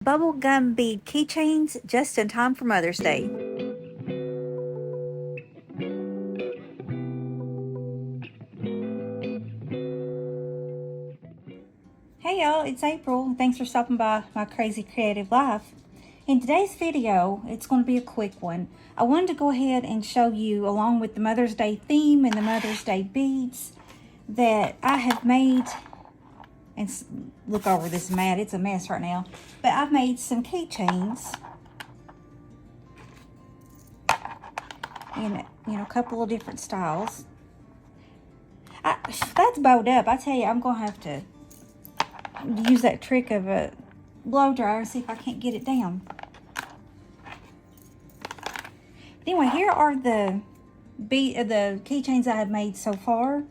Bubblegum bead keychains just in time for Mother's Day. Hey y'all, it's April. Thanks for stopping by my crazy creative life. In today's video, it's going to be a quick one. I wanted to go ahead and show you, along with the Mother's Day theme and the Mother's Day beads, that I have made. And look over this mat, it's a mess right now. But I've made some keychains in, a couple of different styles. That's bowed up. I tell you, I'm going to have to use that trick of a blow dryer and see if I can't get it down. Anyway, here are the keychains I have made so far.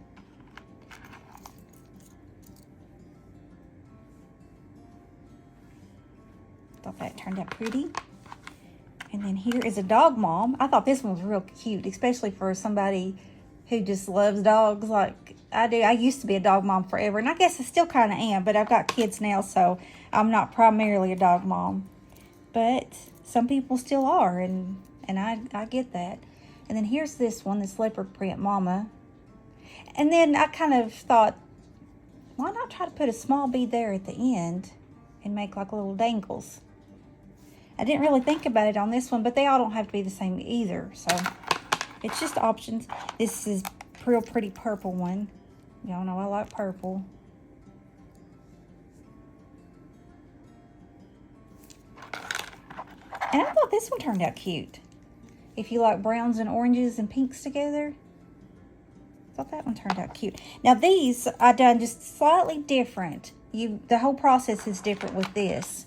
Thought that turned out pretty. And then here is a dog mom. I thought this one was real cute, especially for somebody who just loves dogs like I do. I used to be a dog mom forever, and I guess I still kind of am, but I've got kids now, so I'm not primarily a dog mom. But some people still are, and I get that. And then here's this one, this leopard print mama. And then I kind of thought, why not try to put a small bead there at the end and make like little dangles? I didn't really think about it on this one, but they all don't have to be the same either. So it's just options. This is real pretty purple one. Y'all know I like purple. And I thought this one turned out cute. If you like browns and oranges and pinks together, I thought that one turned out cute. Now these I done just slightly different. The whole process is different with this.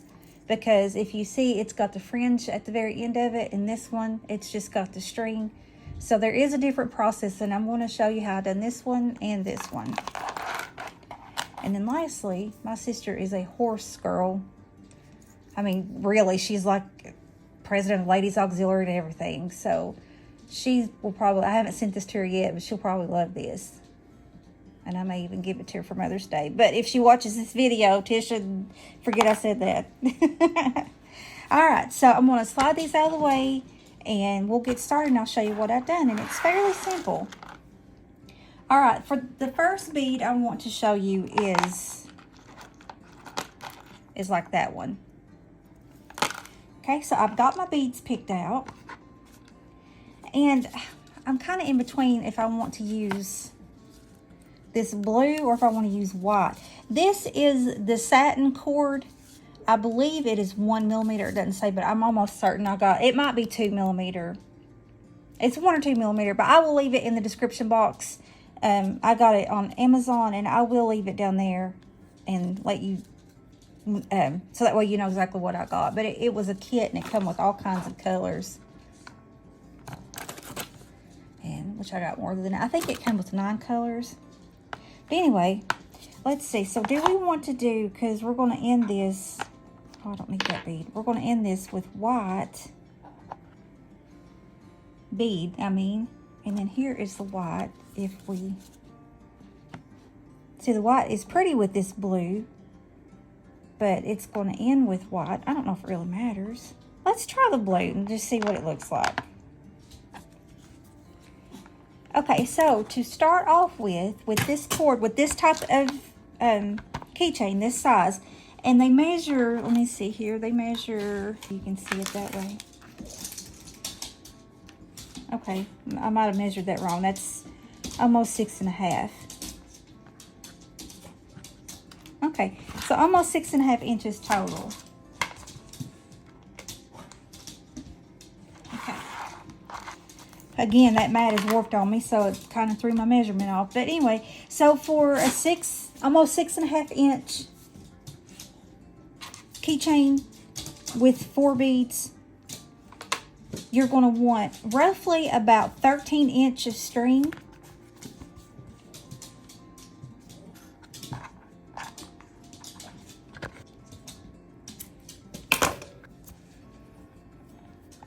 Because if you see, it's got the fringe at the very end of it, and this one, it's just got the string. So there is a different process, and I'm going to show you how I've done this one and this one. And then lastly, my sister is a horse girl. I mean, really, she's like president of Ladies Auxiliary and everything. So she will probably, I haven't sent this to her yet, but she'll probably love this. And I may even give it to her for Mother's Day. But if she watches this video, Tisha, forget I said that. Alright, so I'm going to slide these out of the way. And we'll get started and I'll show you what I've done. And it's fairly simple. Alright, for the first bead I want to show you is like that one. Okay, so I've got my beads picked out. And I'm kind of in between if I want to use this blue or if I want to use white. This is the satin cord. I believe it is 1 millimeter. It doesn't say, but I'm almost certain I got it. Might be 2 millimeter. It's 1 or 2 millimeter, but I will leave it in the description box. I got it on Amazon, and I will leave it down there and let you so that way you know exactly what I got. But it was a kit, and it come with all kinds of colors. And which I got more than that. I think it came with 9 colors. But anyway, let's see. So do we want to do, because we're going to end this, oh, I don't need that bead. We're going to end this with white bead, and then here is the white. If we, see the white is pretty with this blue, but it's going to end with white. I don't know if it really matters. Let's try the blue and just see what it looks like. Okay, so to start off with this cord, with this type of keychain, this size, and they measure, let me see here, they measure, you can see it that way. Okay, I might have measured that wrong. That's almost 6.5. Okay, so almost 6.5 inches total. Again, that mat is warped on me, so it kind of threw my measurement off. But anyway, so for a almost 6.5 inch keychain with 4 beads, you're going to want roughly about 13 inches of string.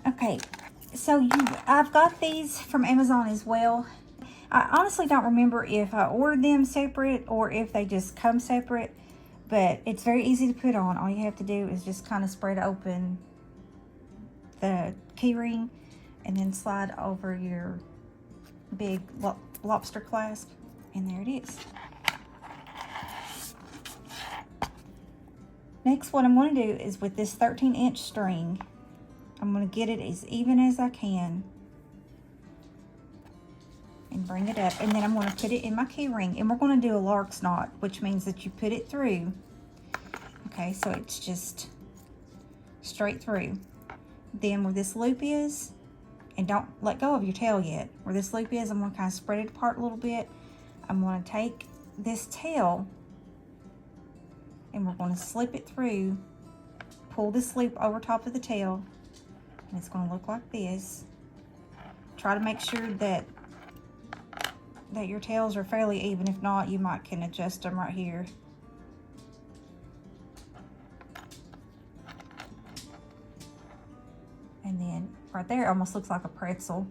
Okay. So I've got these from Amazon as well. I honestly don't remember if I ordered them separate or if they just come separate. But it's very easy to put on. All you have to do is just kind of spread open the key ring and then slide over your big lobster clasp, and there it is. Next, what I'm going to do is with this 13-inch string, I'm going to get it as even as I can and bring it up, and then I'm going to put it in my key ring, and we're going to do a lark's knot, which means that you put it through. Okay, so it's just straight through. Then where this loop is, and don't let go of your tail yet, where this loop is, I'm going to kind of spread it apart a little bit. I'm going to take this tail and we're going to slip it through, pull this loop over top of the tail, and it's going to look like this. Try to make sure that your tails are fairly even. If not, you might can adjust them right here. And then right there, it almost looks like a pretzel.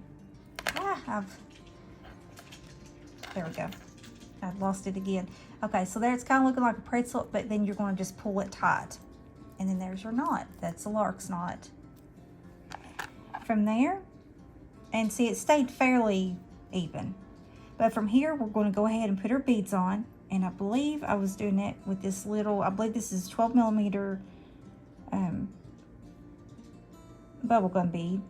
There we go. I've lost it again. Okay, so there it's kind of looking like a pretzel, but then you're going to just pull it tight. And then there's your knot. That's a lark's knot. From there, and see, it stayed fairly even. But from here, we're going to go ahead and put our beads on. And I believe I was doing it with this little, I believe this is 12 millimeter bubblegum bead.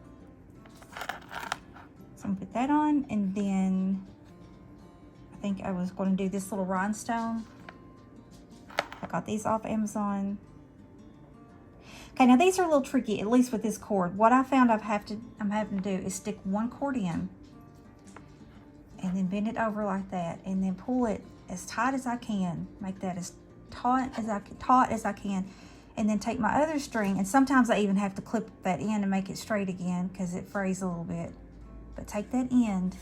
So I'm going to put that on, and then I think I was going to do this little rhinestone. I got these off Amazon. Okay, now these are a little tricky, at least with this cord. What I found I'm having to do is stick one cord in, and then bend it over like that, and then pull it as tight as I can. Make that as taut as I can, and then take my other string, and sometimes I even have to clip that in and make it straight again because it frays a little bit. But take that end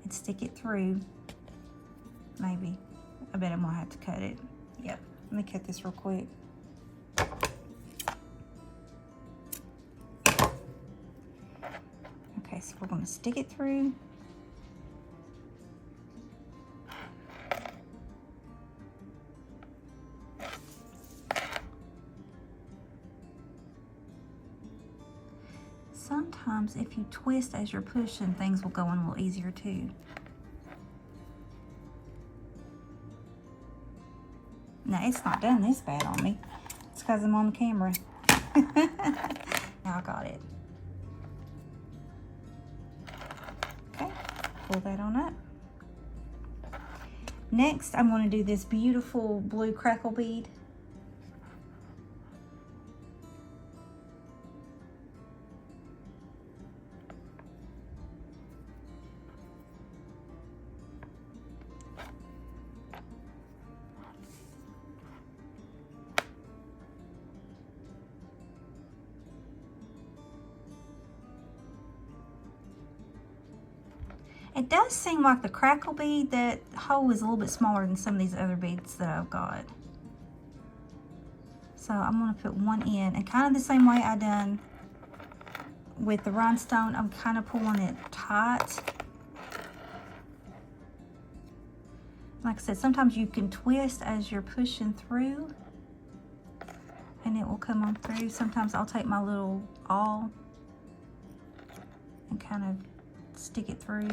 and stick it through. Maybe. I bet I'm gonna have to cut it. Yep. Let me cut this real quick. Okay, so we're gonna stick it through. Sometimes if you twist as you're pushing, things will go in a little easier too. Now, it's not done this bad on me. It's because I'm on the camera. Now I got it. Okay, pull that on up. Next, I'm going to do this beautiful blue crackle bead. It does seem like the crackle bead, that hole is a little bit smaller than some of these other beads that I've got. So I'm going to put one in, and kind of the same way I done with the rhinestone, I'm kind of pulling it tight. Like I said, sometimes you can twist as you're pushing through and it will come on through. Sometimes I'll take my little awl and kind of stick it through.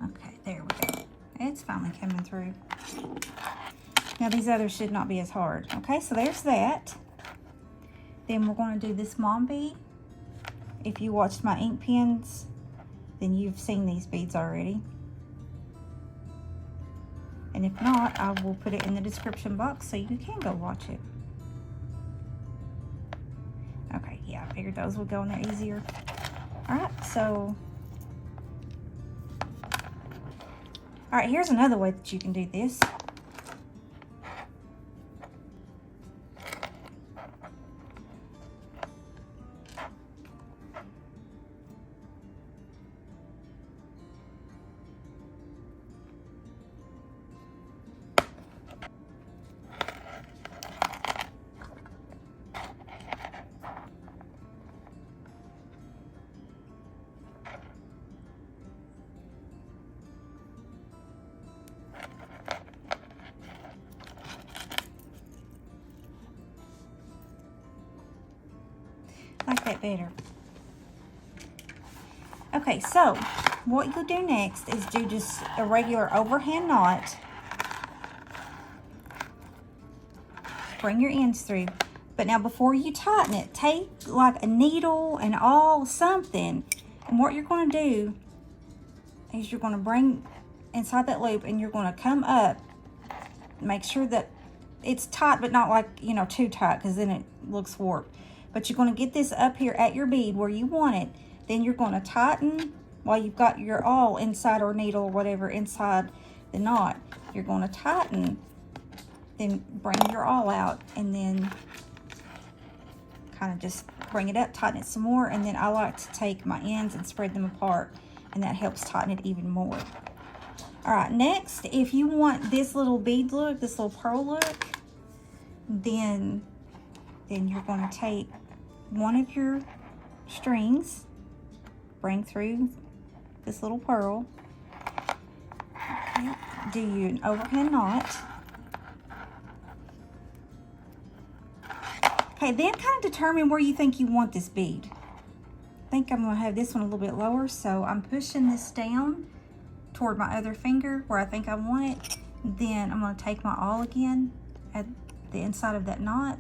Okay, there we go. It's finally coming through. Now these others should not be as hard. Okay, so there's that. Then we're going to do this mom bead. If you watched my ink pens, then you've seen these beads already. And if not, I will put it in the description box so you can go watch it. Okay, yeah, I figured those would go in there easier. Alright, so... Alright, here's another way that you can do this. better. Okay, so what you'll do next is do just a regular overhand knot. Bring your ends through. But now before you tighten it, take like a needle and all something. And what you're going to do is you're going to bring inside that loop and you're going to come up. Make sure that it's tight, but not like, you know, too tight, because then it looks warped. But you're going to get this up here at your bead where you want it. Then you're going to tighten while you've got your awl inside, or needle or whatever inside the knot. You're going to tighten, then bring your awl out, and then kind of just bring it up, tighten it some more, and then I like to take my ends and spread them apart, and that helps tighten it even more. All right, next, if you want this little bead look, this little pearl look, then you're going to take one of your strings, bring through this little pearl, okay, do you an overhand knot. Okay, then kind of determine where you think you want this bead. I think I'm going to have this one a little bit lower, so I'm pushing this down toward my other finger where I think I want it. Then I'm going to take my awl again at the inside of that knot.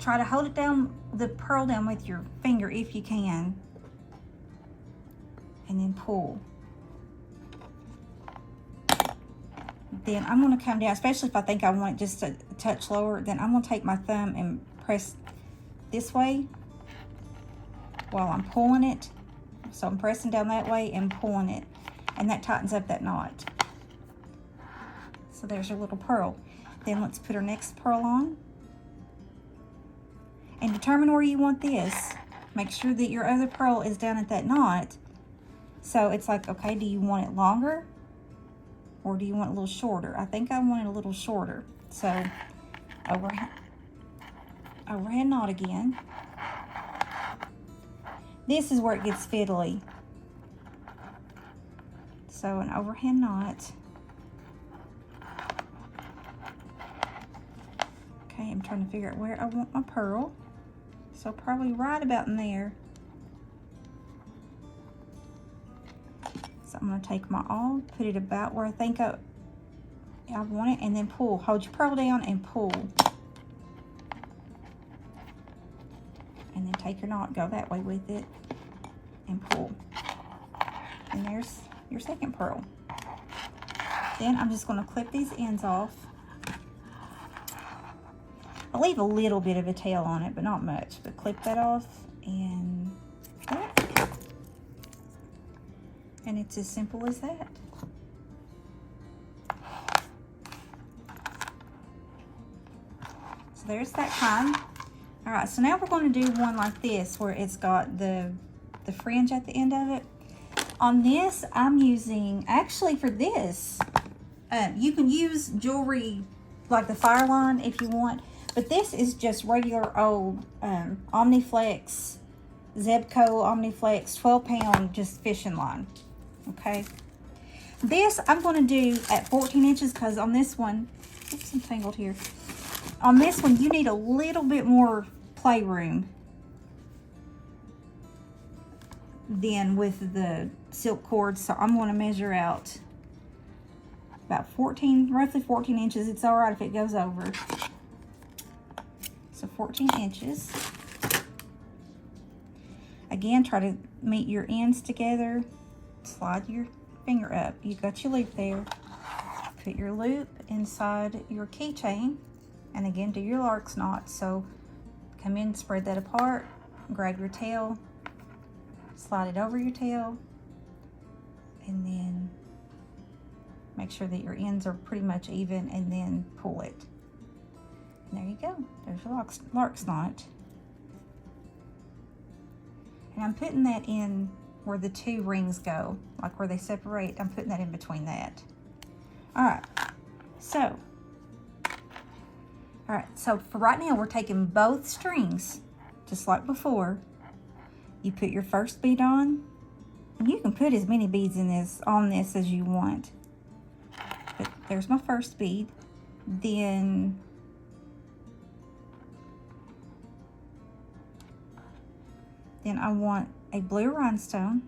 Try to hold it down, the pearl down with your finger if you can, and then pull. Then I'm going to come down, especially if I think I want it just a touch lower, then I'm going to take my thumb and press this way while I'm pulling it. So I'm pressing down that way and pulling it, and that tightens up that knot. So there's your little pearl. Then let's put our next pearl on and determine where you want this. Make sure that your other pearl is down at that knot. So it's like, okay, do you want it longer or do you want it a little shorter? I think I want it a little shorter. So overhand knot again. This is where it gets fiddly. So an overhand knot. Okay, I'm trying to figure out where I want my pearl. So probably right about in there. So I'm going to take my awl, put it about where I think I want it, and then pull. Hold your pearl down and pull. And then take your knot, go that way with it, and pull. And there's your second pearl. Then I'm just going to clip these ends off. I'll leave a little bit of a tail on it, but not much. But clip that off, and that. And it's as simple as that. So there's that kind. All right, so now we're going to do one like this where it's got the fringe at the end of it. On this, I'm using, actually for this, you can use jewelry like the Whaline if you want, but this is just regular old Omniflex, Zebco Omniflex 12-pound just fishing line, okay? This I'm going to do at 14 inches because on this one, oops, I'm tangled here. On this one, you need a little bit more playroom than with the silk cord, so I'm going to measure out about roughly 14 inches. It's all right if it goes over. So 14 inches. Again, try to meet your ends together. Slide your finger up. You got your loop there. Put your loop inside your keychain, and again, do your lark's knot. So come in, spread that apart, grab your tail, slide it over your tail, and then make sure that your ends are pretty much even, and then pull it. And there you go. There's your lark's knot. And I'm putting that in where the two rings go, like where they separate. I'm putting that in between that. All right. So for right now, we're taking both strings, just like before. You put your first bead on, and you can put as many beads on this as you want. But there's my first bead. Then Then I want a blue rhinestone.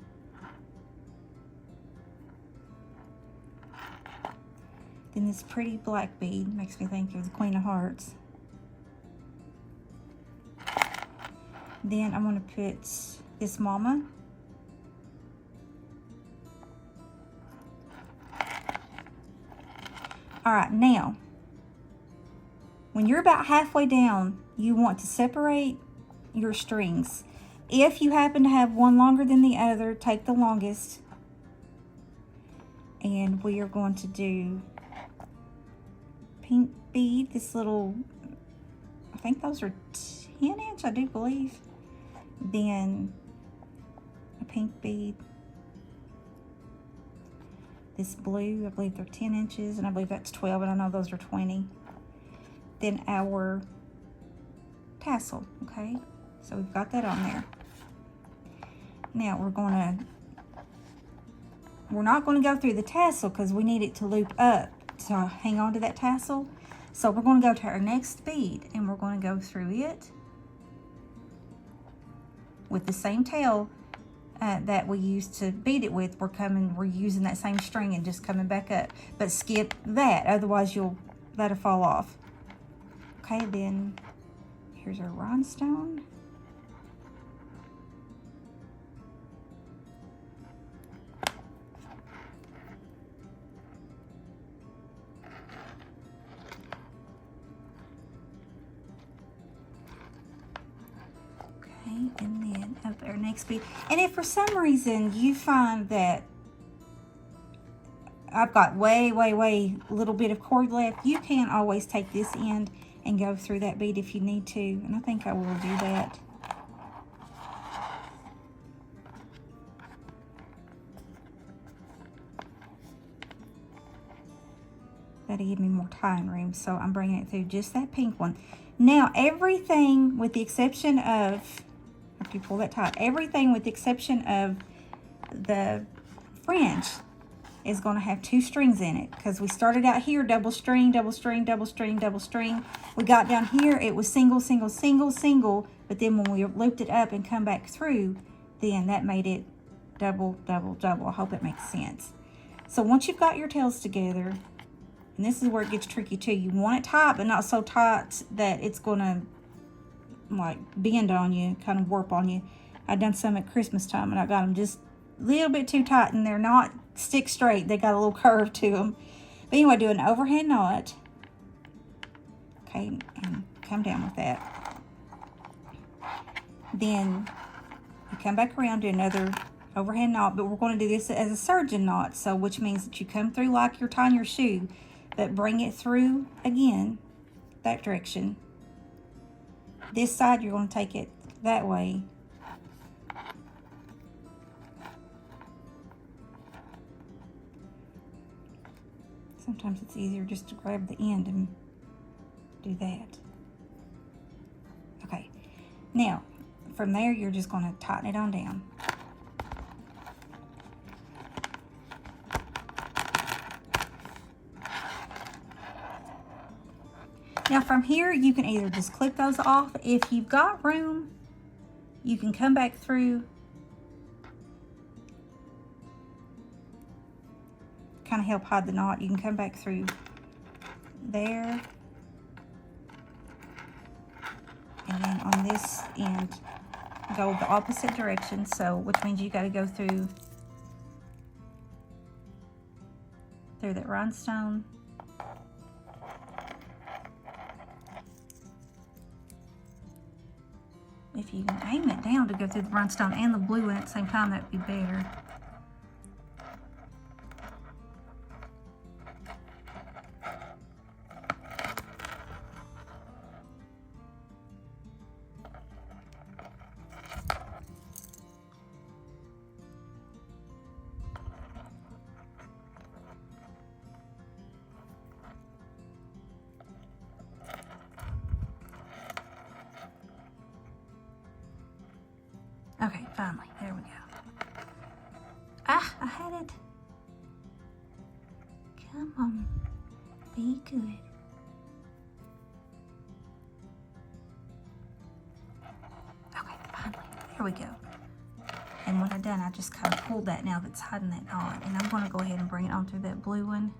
Then this pretty black bead, makes me think of the Queen of Hearts. Then I'm going to put this mama. All right, now, when you're about halfway down, you want to separate your strings. If you happen to have one longer than the other, take the longest. And we are going to do pink bead, this little, I think those are 10 inch, I do believe. Then a pink bead. This blue, I believe they're 10 inches, and I believe that's 12, and I know those are 20. Then our tassel, okay? So we've got that on there. Now we're not going to go through the tassel because we need it to loop up to hang on to that tassel. So we're going to go to our next bead, and we're going to go through it with the same tail that we used to bead it with. We're using that same string and just coming back up, but skip that, otherwise you'll let it fall off. Okay, then here's our rhinestone. And then up our next bead. And if for some reason you find that I've got way little bit of cord left, you can always take this end and go through that bead if you need to. And I think I will do that. That'll give me more tying room, so I'm bringing it through just that pink one. Now everything with the exception of, after you pull that tight, everything with the exception of the fringe is going to have 2 strings in it, because we started out here double string, double string, double string, double string. We got down here, it was single, single, single, single, but then when we looped it up and come back through, then that made it double, double, double. I hope it makes sense. So once you've got your tails together, and this is where it gets tricky too, you want it tight, but not so tight that it's going to like bend on you, kind of warp on you. I done some at Christmas time, and I got them just a little bit too tight, and they're not stick straight. They got a little curve to them. But anyway, do an overhand knot. Okay, and come down with that. Then you come back around, do another overhand knot, but we're going to do this as a surgeon knot, so which means that you come through like you're tying your shoe, but bring it through again that direction. This side you're going to take it that way. Sometimes it's easier just to grab the end and do that. Okay, now from there you're just going to tighten it on down. Now from here, you can either just clip those off. If you've got room, you can come back through, kind of help hide the knot. You can come back through there. And then on this end, go the opposite direction. So, which means you got to go through that rhinestone. If you can aim it down to go through the rhinestone and the blue one at the same time, that'd be better. Okay, finally, there we go. Ah, I had it. Come on, be good. Okay, finally, there we go. And what I done, I just kind of pulled that now that's hiding that knot. And I'm going to go ahead and bring it on through that blue one.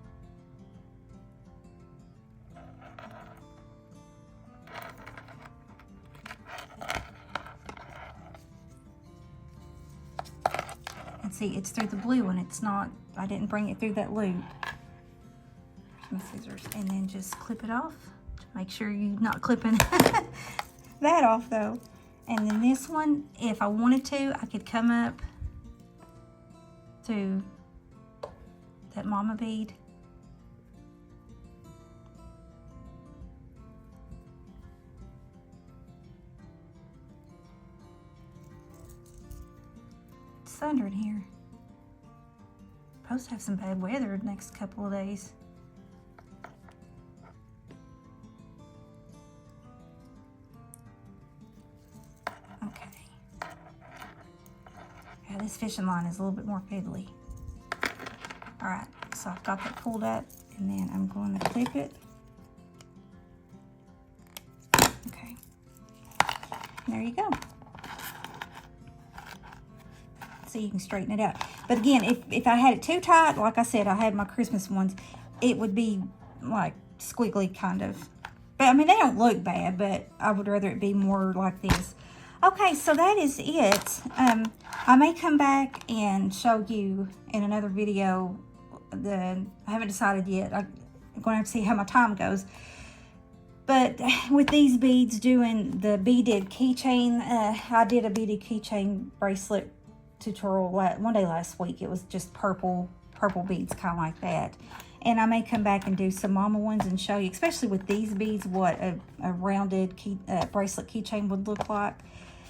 And see, it's through the blue one. It's not, I didn't bring it through that loop. Here's my scissors. And then just clip it off. Make sure you're not clipping that off though. And then this one, if I wanted to, I could come up to that mama bead. It's thundering here. Supposed to have some bad weather the next couple of days. This fishing line is a little bit more fiddly. All right, so I've got that pulled up, and then I'm going to clip it. Okay, there you go. So you can straighten it out. But again, if I had it too tight, like I said, I had my Christmas ones, it would be like squiggly kind of. But I mean, they don't look bad, but I would rather it be more like this. Okay, so that is it. I may come back and show you in another video. I haven't decided yet. I'm going to have to see how my time goes. But with these beads, doing the beaded keychain, I did a beaded keychain bracelet tutorial one day last week. It was just purple beads, kind of like that. And I may come back and do some mama ones and show you, especially with these beads, what a rounded bracelet keychain would look like.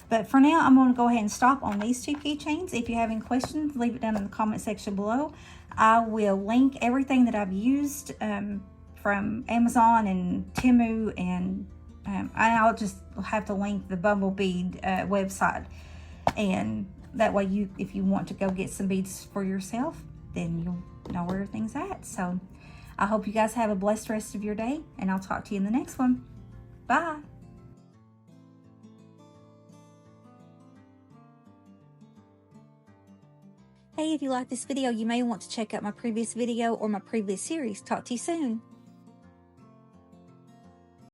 But for now, I'm going to go ahead and stop on these two keychains. If you have any questions, leave it down in the comment section below. I will link everything that I've used from Amazon and Temu, and I'll just have to link the Bubblebead website. And that way, if you want to go get some beads for yourself, then you'll know where everything's at. So I hope you guys have a blessed rest of your day, and I'll talk to you in the next one. Bye. Hey, if you like this video, you may want to check out my previous video or my previous series. Talk to you soon.